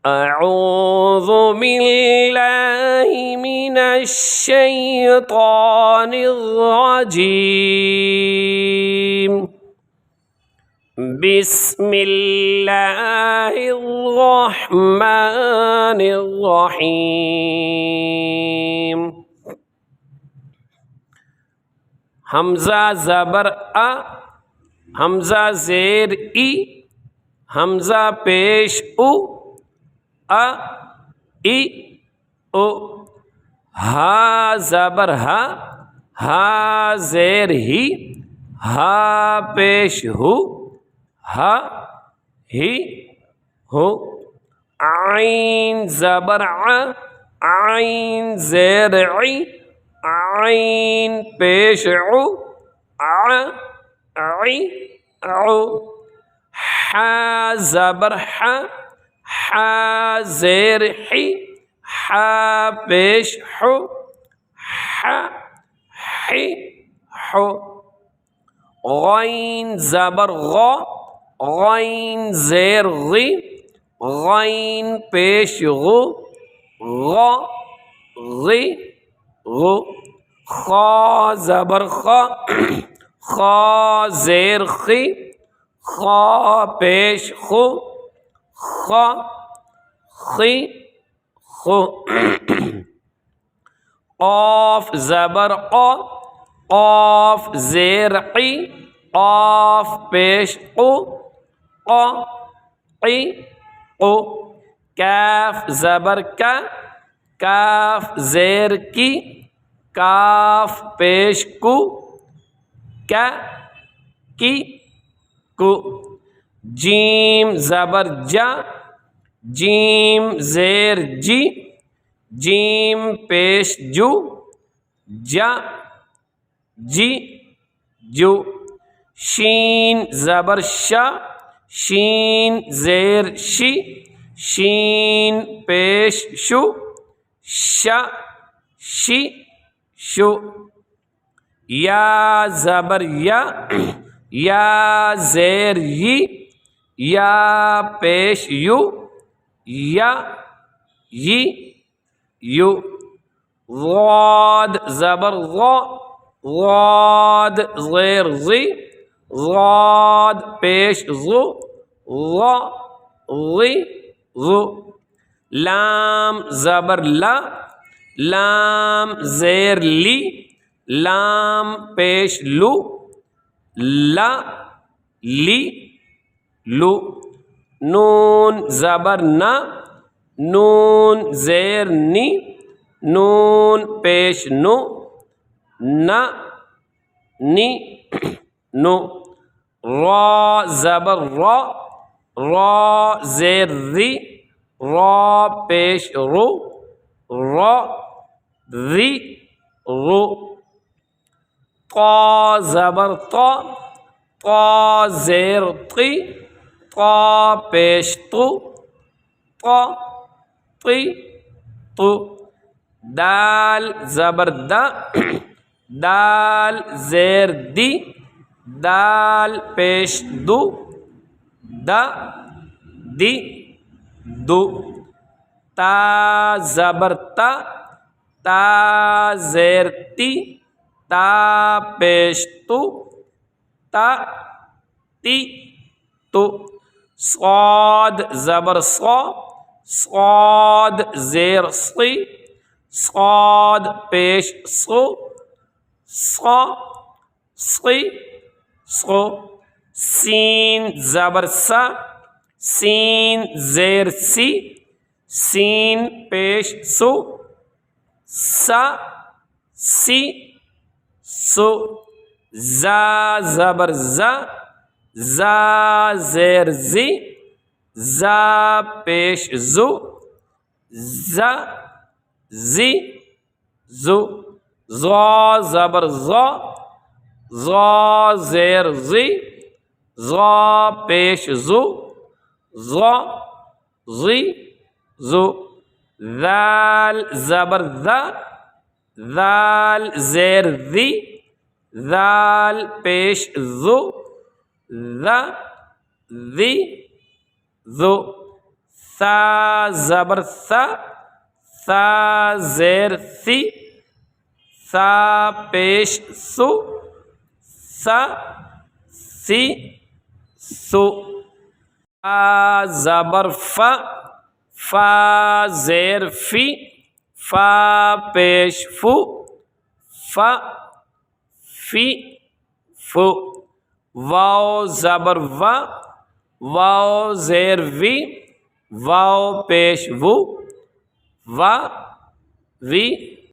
أعوذ بالله من الشيطان الرجيم بسم الله الرحمن الرحيم حمزہ زبر ا، حمزہ زیر ای، حمزہ پیش او، ا ای او، ہا زبر ہا، ہا زیر ہی، ہا پیش ہو، ہا ہی ہو، عین زبر ع، عین زیر عی، عین پیش عو، عی عو، حا زبر ح، حا زیر حی، حا پیش حو، حی حو، غین زبر غ، غین زیر غی، غین پیش غو، غ غی غو، خا زبر خا، خا زیر خی، خا پیش خو، خا خی خو، قاف زبر قا، قاف زیر قی، قاف پیش قو، قا قی قو، کاف زبر کا، کاف زیر کی، کاف پیش کو، کا کی کو، جیم زبر جا، جیم زیر جی، جیم پیش جو، جا جی جو، شین زبر شا، شین زیر شی، شین پیش شو، شا شی شو، یا زبر یا، یا زیر یی، یا پیش یو، یا یی یو، ضاد زبر ضا، ضاد زیر ضی، ضاد پیش ضو، ضا ضی ضو، لام زبر لا، لام زیر لی، لام پیش لو، لا لی لو، نون زبر نا، نون زیر نی، نون پیش نو، نا نی نو، را زبر را، را زیر ری، را پیش رو، را ری رو، طا زبر طا، طا زیر طی، طا پیش تو، طا طی تو، دال زبر دا، دال زیر دی، دال پیش دو، دا دی دو، تا زبر تا، تا زیر تی، تا پیش تو، تا تی تو، صاد زبر صا، صاد زیر صی، صاد پیش صو، صا صی صو، سین زبر سا، سین زیر سی، سین پیش سو، سا سی سو، زا زبر زا، زا زیر زی، زا پیش زو، زا زی زو، زا زبر زا، زا زیر زی، زا پیش زو، زا زی زو، ذال زبر ذا، ذال زیر ذی، ذال پیش ذو، ذا ذی ذو، سا زبر سا، سا زیر سی، سا پیش سو، سا سی سو۔ فا زبر فا، فا زیر فی، فا پیش فو، فا فی فو۔ واو زبر وا، واو زیر وی، واو پیش وو، وا وی